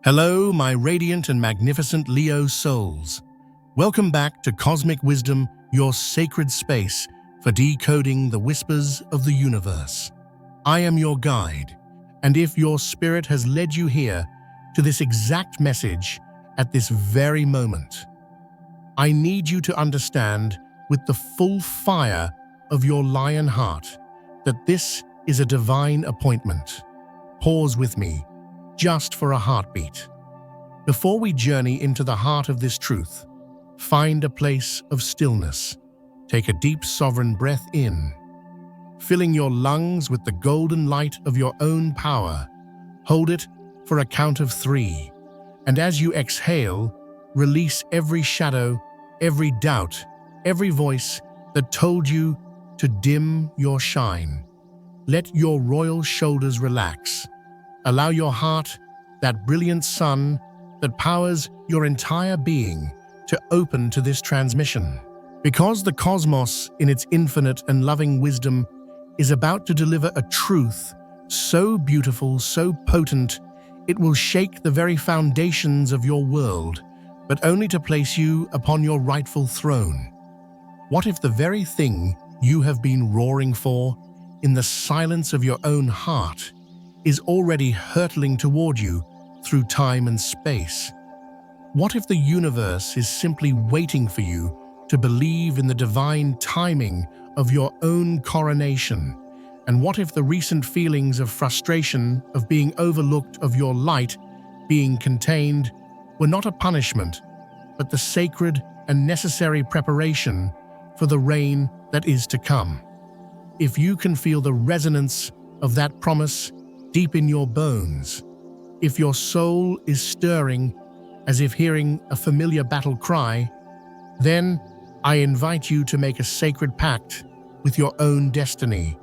Hello, my radiant and magnificent Leo souls. Welcome back to Cosmic Wisdom, your sacred space for decoding the whispers of the universe. I am your guide, and if your spirit has led you here to this exact message at this very moment, I need you to understand with the full fire of your lion heart that this is a divine appointment. Pause with me, just for a heartbeat. Before we journey into the heart of this truth, find a place of stillness. Take a deep sovereign breath in, filling your lungs with the golden light of your own power. Hold it for a count of 3, and as you exhale, release every shadow, every doubt, every voice that told you to dim your shine. Let your royal shoulders relax. Allow your heart, that brilliant sun that powers your entire being, to open to this transmission. Because the cosmos, in its infinite and loving wisdom, is about to deliver a truth so beautiful, so potent, it will shake the very foundations of your world, but only to place you upon your rightful throne. What if the very thing you have been roaring for, in the silence of your own heart, is already hurtling toward you through time and space? What if the universe is simply waiting for you to believe in the divine timing of your own coronation? And what if the recent feelings of frustration, of being overlooked, of your light being contained, were not a punishment, but the sacred and necessary preparation for the reign that is to come? If you can feel the resonance of that promise deep in your bones, if your soul is stirring as if hearing a familiar battle cry, then I invite you to make a sacred pact with your own destiny.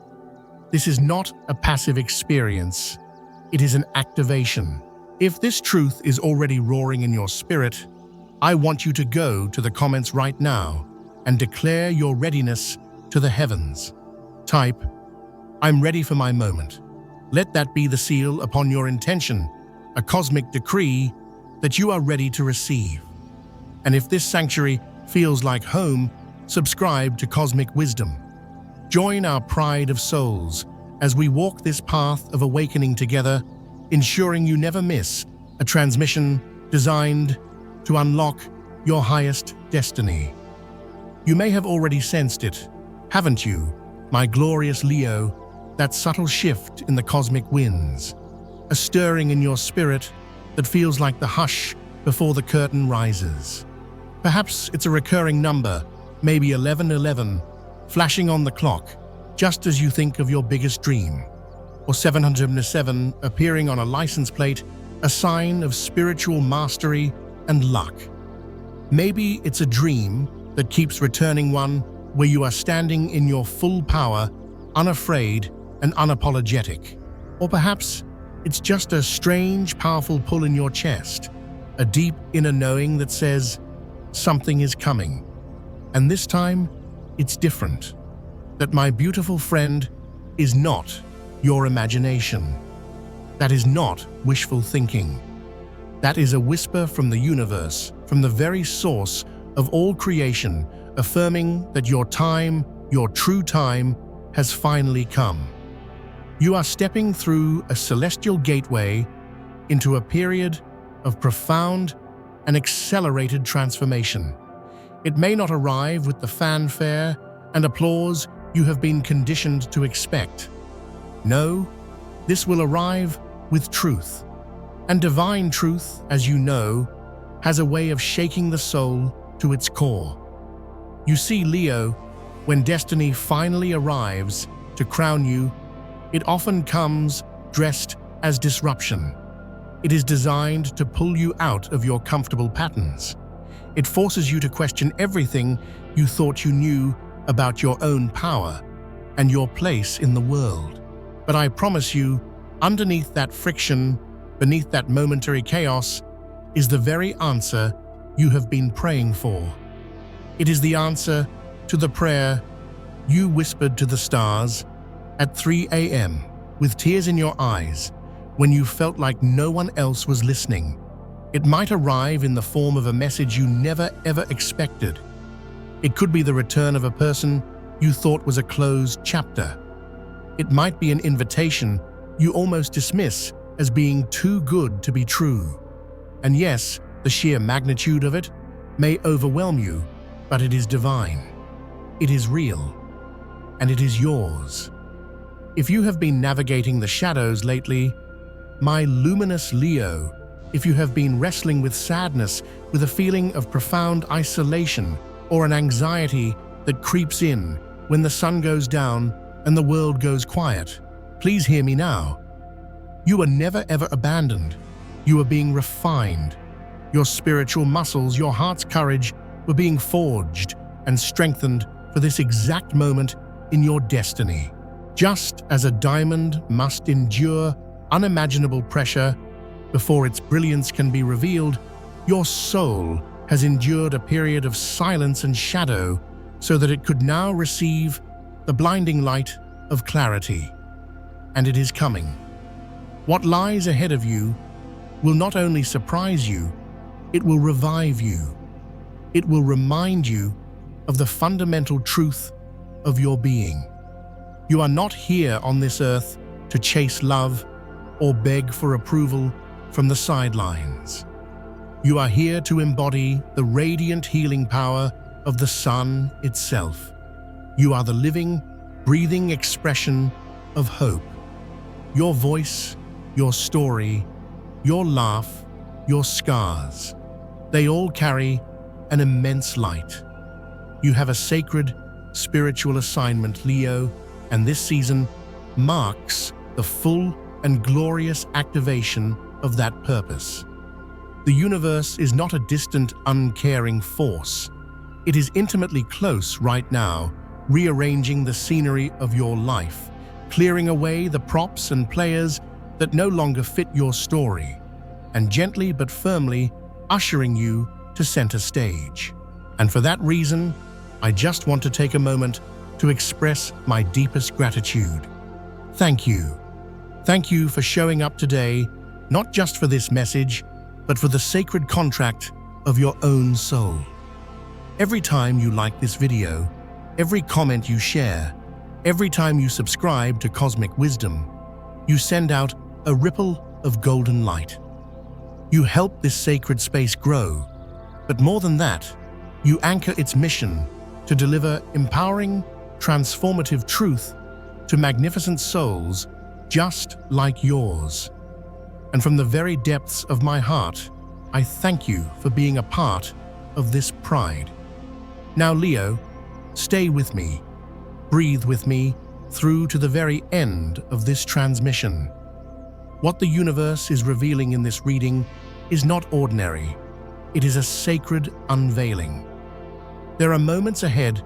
This is not a passive experience, it is an activation. If this truth is already roaring in your spirit, I want you to go to the comments right now and declare your readiness to the heavens. Type, "I'm ready for my moment." Let that be the seal upon your intention, a cosmic decree that you are ready to receive. And if this sanctuary feels like home, subscribe to Cosmic Wisdom. Join our pride of souls as we walk this path of awakening together, ensuring you never miss a transmission designed to unlock your highest destiny. You may have already sensed it, haven't you, my glorious Leo? That subtle shift in the cosmic winds, a stirring in your spirit that feels like the hush before the curtain rises. Perhaps it's a recurring number, maybe 1111, flashing on the clock, just as you think of your biggest dream, or 707 appearing on a license plate, a sign of spiritual mastery and luck. Maybe it's a dream that keeps returning, one where you are standing in your full power, unafraid and unapologetic. Or perhaps it's just a strange, powerful pull in your chest, a deep inner knowing that says, something is coming. And this time, it's different. That, my beautiful friend, is not your imagination. That is not wishful thinking. That is a whisper from the universe, from the very source of all creation, affirming that your time, your true time, has finally come. You are stepping through a celestial gateway into a period of profound and accelerated transformation. It may not arrive with the fanfare and applause you have been conditioned to expect. No, this will arrive with truth. And divine truth, as you know, has a way of shaking the soul to its core. You see, Leo, when destiny finally arrives to crown you, it often comes dressed as disruption. It is designed to pull you out of your comfortable patterns. It forces you to question everything you thought you knew about your own power and your place in the world. But I promise you, underneath that friction, beneath that momentary chaos, is the very answer you have been praying for. It is the answer to the prayer you whispered to the stars at 3 a.m. with tears in your eyes when you felt like no one else was listening. It might arrive in the form of a message you never ever expected. It could be the return of a person you thought was a closed chapter. It might be an invitation you almost dismiss as being too good to be true. And yes, the sheer magnitude of it may overwhelm you, but it is divine. It is real, and it is yours. If you have been navigating the shadows lately, my luminous Leo, if you have been wrestling with sadness, with a feeling of profound isolation, or an anxiety that creeps in when the sun goes down and the world goes quiet, please hear me now. You are never ever abandoned. You are being refined. Your spiritual muscles, your heart's courage were being forged and strengthened for this exact moment in your destiny. Just as a diamond must endure unimaginable pressure before its brilliance can be revealed, your soul has endured a period of silence and shadow so that it could now receive the blinding light of clarity. And it is coming. What lies ahead of you will not only surprise you, it will revive you. It will remind you of the fundamental truth of your being. You are not here on this earth to chase love or beg for approval from the sidelines. You are here to embody the radiant healing power of the sun itself. You are the living, breathing expression of hope. Your voice, your story, your laugh, your scars, they all carry an immense light. You have a sacred, spiritual assignment, Leo, and this season marks the full and glorious activation of that purpose. The universe is not a distant, uncaring force. It is intimately close right now, rearranging the scenery of your life, clearing away the props and players that no longer fit your story, and gently but firmly ushering you to center stage. And for that reason, I just want to take a moment to express my deepest gratitude. Thank you. Thank you for showing up today, not just for this message, but for the sacred contract of your own soul. Every time you like this video, every comment you share, every time you subscribe to Cosmic Wisdom, you send out a ripple of golden light. You help this sacred space grow, but more than that, you anchor its mission to deliver empowering, transformative truth to magnificent souls just like yours. And from the very depths of my heart, I thank you for being a part of this pride. Now, Leo, stay with me, breathe with me through to the very end of this transmission. What the universe is revealing in this reading is not ordinary. It is a sacred unveiling. There are moments ahead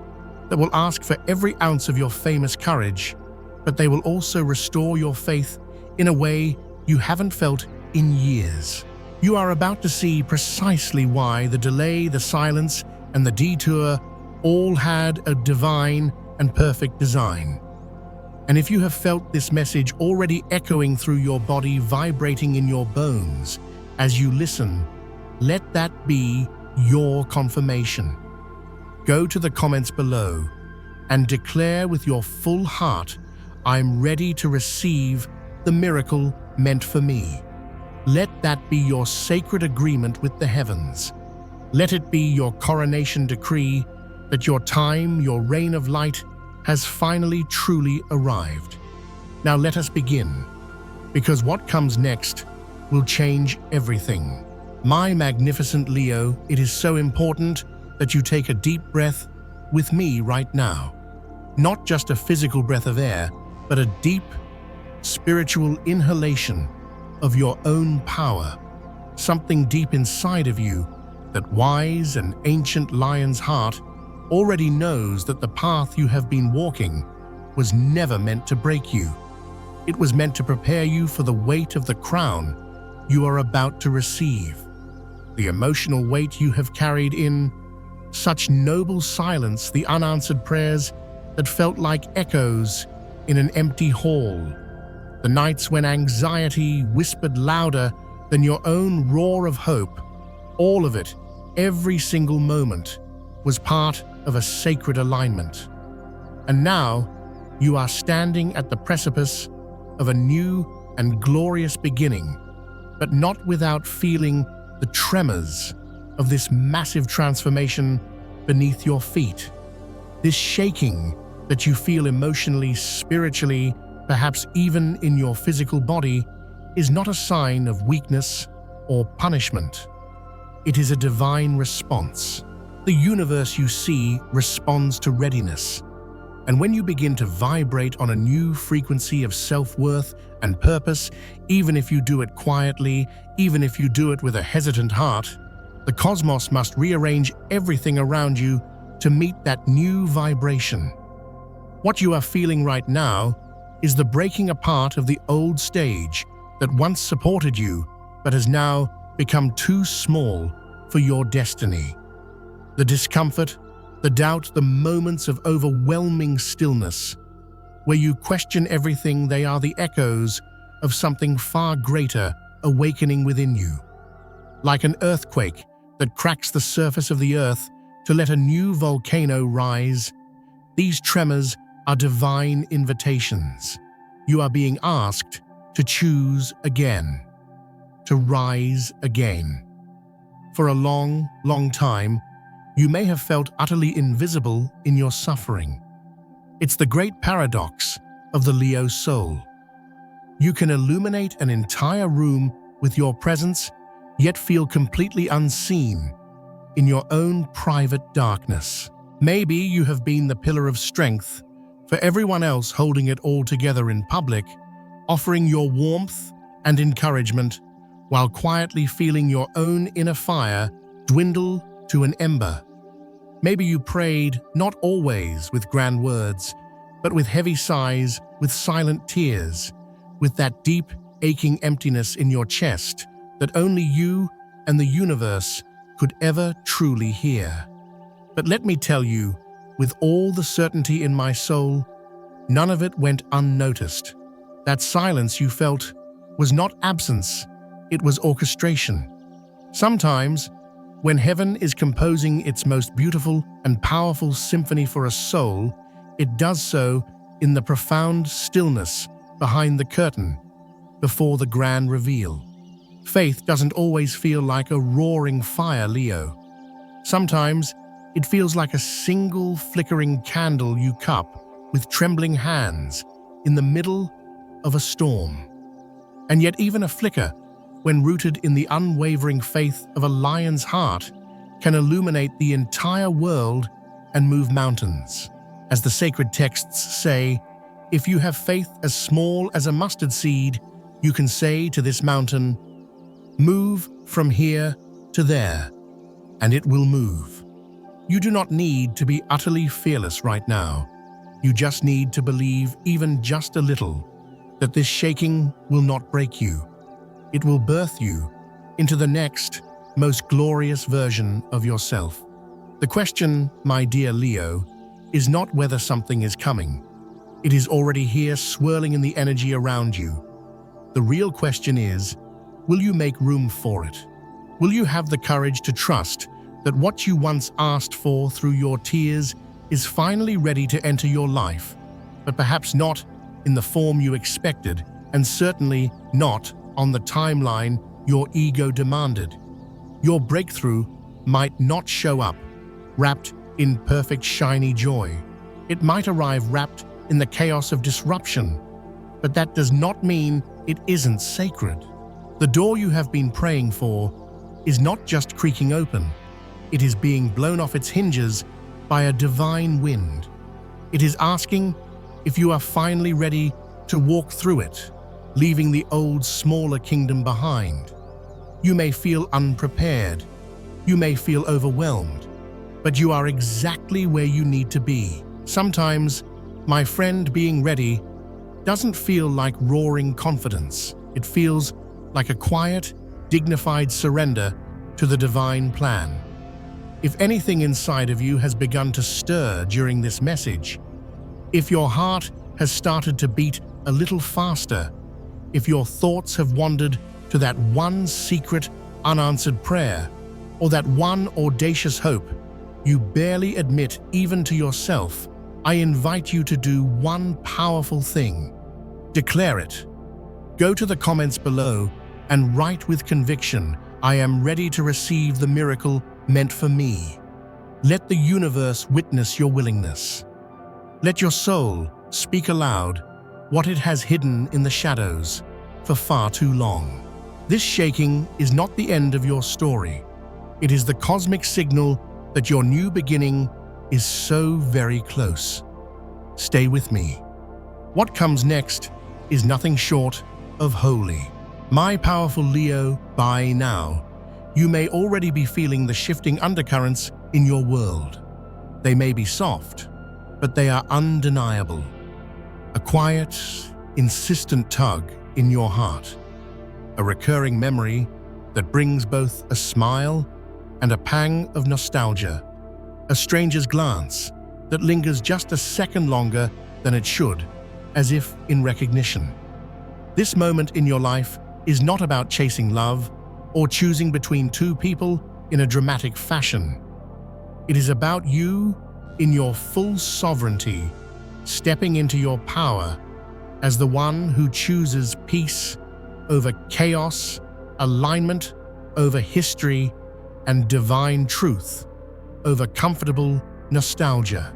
that will ask for every ounce of your famous courage, but they will also restore your faith in a way you haven't felt in years. You are about to see precisely why the delay, the silence, and the detour all had a divine and perfect design. And if you have felt this message already echoing through your body, vibrating in your bones as you listen, let that be your confirmation. Go to the comments below and declare with your full heart, I'm ready to receive the miracle meant for me. Let that be your sacred agreement with the heavens. Let it be your coronation decree that your time, your reign of light, has finally truly arrived. Now let us begin, because what comes next will change everything. My magnificent Leo, it is so important that you take a deep breath with me right now. Not just a physical breath of air, but a deep, spiritual inhalation of your own power, something deep inside of you that wise and ancient lion's heart already knows that the path you have been walking was never meant to break you. It was meant to prepare you for the weight of the crown you are about to receive. The emotional weight you have carried in such noble silence, the unanswered prayers that felt like echoes in an empty hall, the nights when anxiety whispered louder than your own roar of hope, All of it, every single moment, was part of a sacred alignment. And now, you are standing at the precipice of a new and glorious beginning, but not without feeling the tremors of this massive transformation beneath your feet. This shaking that you feel emotionally, spiritually, perhaps even in your physical body, is not a sign of weakness or punishment. It is a divine response. The universe you see responds to readiness. And when you begin to vibrate on a new frequency of self-worth and purpose, even if you do it quietly, even if you do it with a hesitant heart, the cosmos must rearrange everything around you to meet that new vibration. What you are feeling right now is the breaking apart of the old stage that once supported you but has now become too small for your destiny. The discomfort, the doubt, the moments of overwhelming stillness, where you question everything, they are the echoes of something far greater awakening within you. Like an earthquake that cracks the surface of the earth to let a new volcano rise, these tremors are divine invitations. You are being asked to choose again, to rise again. For a long, long time, you may have felt utterly invisible in your suffering. It's the great paradox of the Leo soul. You can illuminate an entire room with your presence, yet feel completely unseen in your own private darkness. Maybe you have been the pillar of strength for everyone else, holding it all together in public, offering your warmth and encouragement, while quietly feeling your own inner fire dwindle to an ember. Maybe you prayed, not always with grand words, but with heavy sighs, with silent tears, with that deep, aching emptiness in your chest that only you and the universe could ever truly hear. But let me tell you, with all the certainty in my soul, none of it went unnoticed. That silence you felt was not absence, it was orchestration. Sometimes, when heaven is composing its most beautiful and powerful symphony for a soul, it does so in the profound stillness behind the curtain, before the grand reveal. Faith doesn't always feel like a roaring fire, Leo. Sometimes, it feels like a single flickering candle you cup with trembling hands in the middle of a storm. And yet even a flicker, when rooted in the unwavering faith of a lion's heart, can illuminate the entire world and move mountains. As the sacred texts say, if you have faith as small as a mustard seed, you can say to this mountain, "Move from here to there," and it will move. You do not need to be utterly fearless right now. You just need to believe, even just a little, that this shaking will not break you. It will birth you into the next, most glorious version of yourself. The question, my dear Leo, is not whether something is coming. It is already here, swirling in the energy around you. The real question is, will you make room for it? Will you have the courage to trust that what you once asked for through your tears is finally ready to enter your life, but perhaps not in the form you expected, and certainly not on the timeline your ego demanded? Your breakthrough might not show up wrapped in perfect shiny joy. It might arrive wrapped in the chaos of disruption, but that does not mean it isn't sacred. The door you have been praying for is not just creaking open, it is being blown off its hinges by a divine wind. It is asking if you are finally ready to walk through it, leaving the old, smaller kingdom behind. You may feel unprepared, you may feel overwhelmed, but you are exactly where you need to be. Sometimes, my friend, being ready doesn't feel like roaring confidence. It feels like a quiet, dignified surrender to the divine plan. If anything inside of you has begun to stir during this message, if your heart has started to beat a little faster, if your thoughts have wandered to that one secret, unanswered prayer, or that one audacious hope you barely admit even to yourself, I invite you to do one powerful thing. Declare it. Go to the comments below and write with conviction, I am ready to receive the miracle meant for me. Let the universe witness your willingness. Let your soul speak aloud what it has hidden in the shadows for far too long. This shaking is not the end of your story. It is the cosmic signal that your new beginning is so very close. Stay with me. What comes next is nothing short of holy. My powerful Leo, by now, you may already be feeling the shifting undercurrents in your world. They may be soft, but they are undeniable. A quiet, insistent tug in your heart. A recurring memory that brings both a smile and a pang of nostalgia. A stranger's glance that lingers just a second longer than it should, as if in recognition. This moment in your life is not about chasing love or choosing between two people in a dramatic fashion. It is about you in your full sovereignty, stepping into your power as the one who chooses peace over chaos, alignment over history, and divine truth over comfortable nostalgia.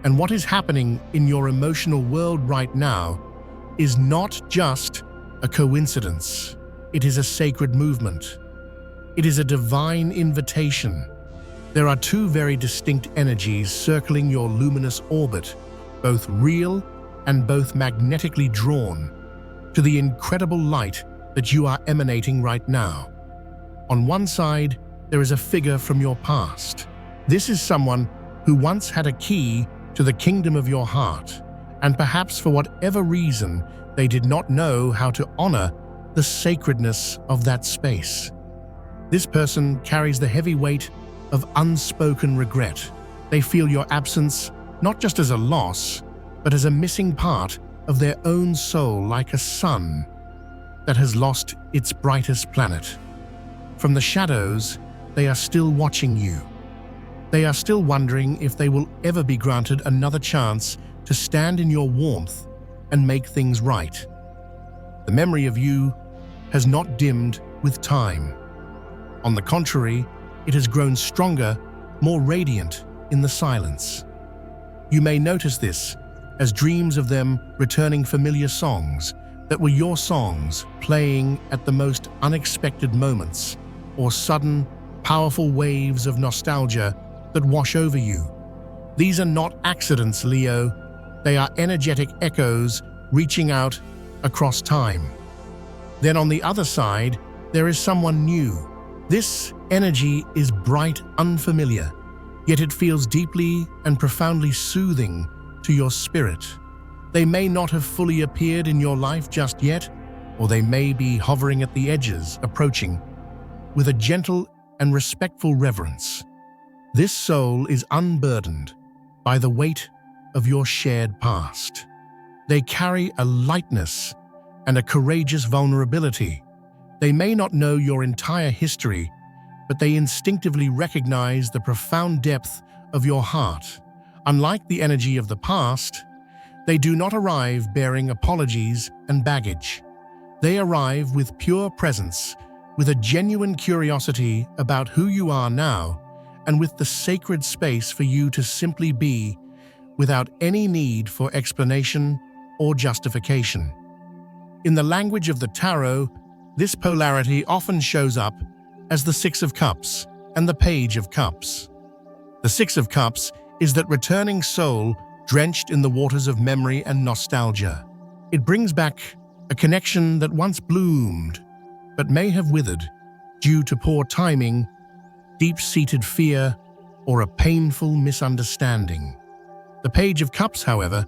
And what is happening in your emotional world right now is not just a coincidence. It is a sacred movement. It is a divine invitation. There are two very distinct energies circling your luminous orbit, both real and both magnetically drawn to the incredible light that you are emanating right now. On one side, there is a figure from your past. This is someone who once had a key to the kingdom of your heart, and perhaps for whatever reason, they did not know how to honor the sacredness of that space. This person carries the heavy weight of unspoken regret. They feel your absence not just as a loss, but as a missing part of their own soul, like a sun that has lost its brightest planet. From the shadows, they are still watching you. They are still wondering if they will ever be granted another chance to stand in your warmth and make things right. The memory of you has not dimmed with time. On the contrary, it has grown stronger, more radiant in the silence. You may notice this as dreams of them returning familiar songs that were your songs, playing at the most unexpected moments, or sudden, powerful waves of nostalgia that wash over you. These are not accidents, Leo. They are energetic echoes reaching out across time. Then on the other side, there is someone new. This energy is bright, unfamiliar, yet it feels deeply and profoundly soothing to your spirit. They may not have fully appeared in your life just yet, or they may be hovering at the edges, approaching with a gentle and respectful reverence. This soul is unburdened by the weight of your shared past. They carry a lightness and a courageous vulnerability. They may not know your entire history, but they instinctively recognize the profound depth of your heart. Unlike the energy of the past, they do not arrive bearing apologies and baggage. They arrive with pure presence, with a genuine curiosity about who you are now, and with the sacred space for you to simply be without any need for explanation or justification. In the language of the tarot, this polarity often shows up as the Six of Cups and the Page of Cups. The Six of Cups is that returning soul drenched in the waters of memory and nostalgia. It brings back a connection that once bloomed, but may have withered due to poor timing, deep-seated fear, or a painful misunderstanding. The Page of Cups, however,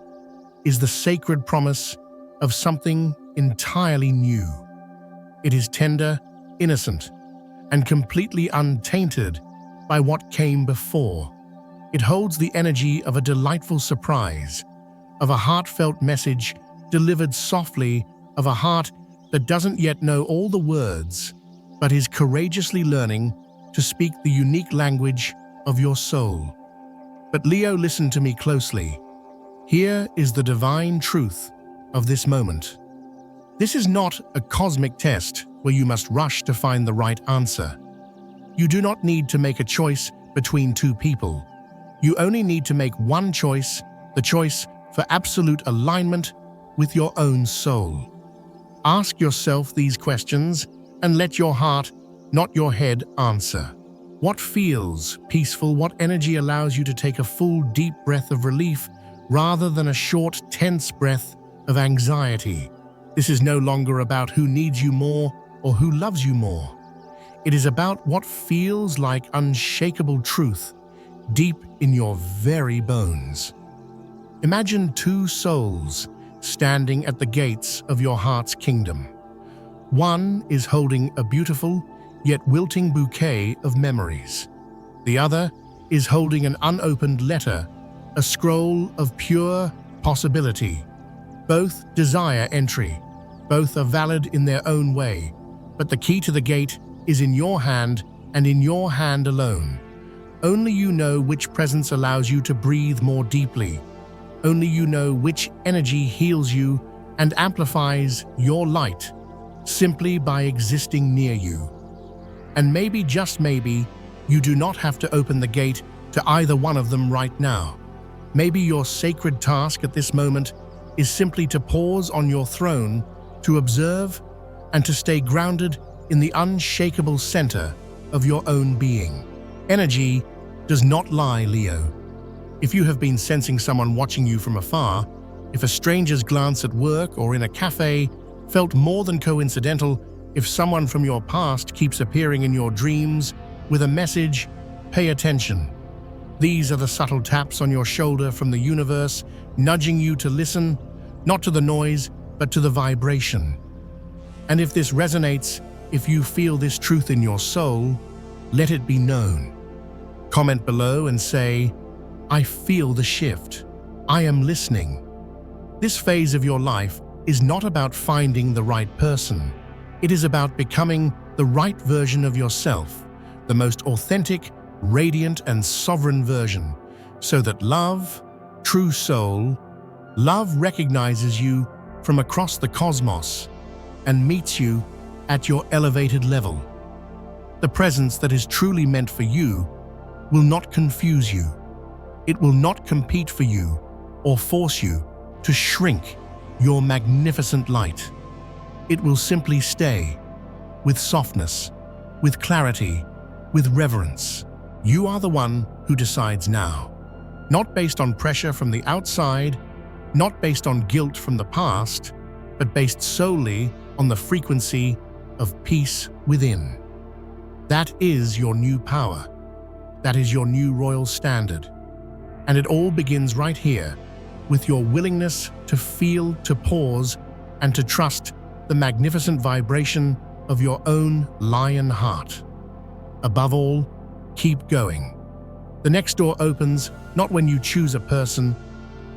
is the sacred promise of something entirely new. It is tender, innocent, and completely untainted by what came before. It holds the energy of a delightful surprise, of a heartfelt message delivered softly, of a heart that doesn't yet know all the words, but is courageously learning to speak the unique language of your soul. But Leo, listen to me closely. Here is the divine truth of this moment. This is not a cosmic test where you must rush to find the right answer. You do not need to make a choice between two people. You only need to make one choice, the choice for absolute alignment with your own soul. Ask yourself these questions and let your heart, not your head, answer. What feels peaceful? What energy allows you to take a full, deep breath of relief rather than a short, tense breath of anxiety? This is no longer about who needs you more or who loves you more. It is about what feels like unshakable truth deep in your very bones. Imagine two souls standing at the gates of your heart's kingdom. One is holding a beautiful yet wilting bouquet of memories. The other is holding an unopened letter, a scroll of pure possibility. Both desire entry. Both are valid in their own way, but the key to the gate is in your hand and in your hand alone. Only you know which presence allows you to breathe more deeply. Only you know which energy heals you and amplifies your light simply by existing near you. And maybe, just maybe, you do not have to open the gate to either one of them right now. Maybe your sacred task at this moment is simply to pause on your throne, to observe, and to stay grounded in the unshakable center of your own being. Energy does not lie, Leo. If you have been sensing someone watching you from afar, if a stranger's glance at work or in a cafe felt more than coincidental, if someone from your past keeps appearing in your dreams with a message, pay attention. These are the subtle taps on your shoulder from the universe, nudging you to listen, not to the noise, but to the vibration. And if this resonates, if you feel this truth in your soul, let it be known. Comment below and say, I feel the shift. I am listening. This phase of your life is not about finding the right person. It is about becoming the right version of yourself, the most authentic, radiant, and sovereign version, so that love, true soul, love recognizes you from across the cosmos and meets you at your elevated level. The presence that is truly meant for you will not confuse you. It will not compete for you or force you to shrink your magnificent light. It will simply stay with softness, with clarity, with reverence. You are the one who decides now, not based on pressure from the outside, not based on guilt from the past, but based solely on the frequency of peace within. That is your new power. That is your new royal standard. And it all begins right here, with your willingness to feel, to pause, and to trust the magnificent vibration of your own lion heart. Above all, keep going. The next door opens not when you choose a person,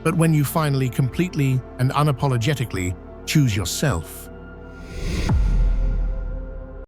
but when you finally, completely, and unapologetically choose yourself.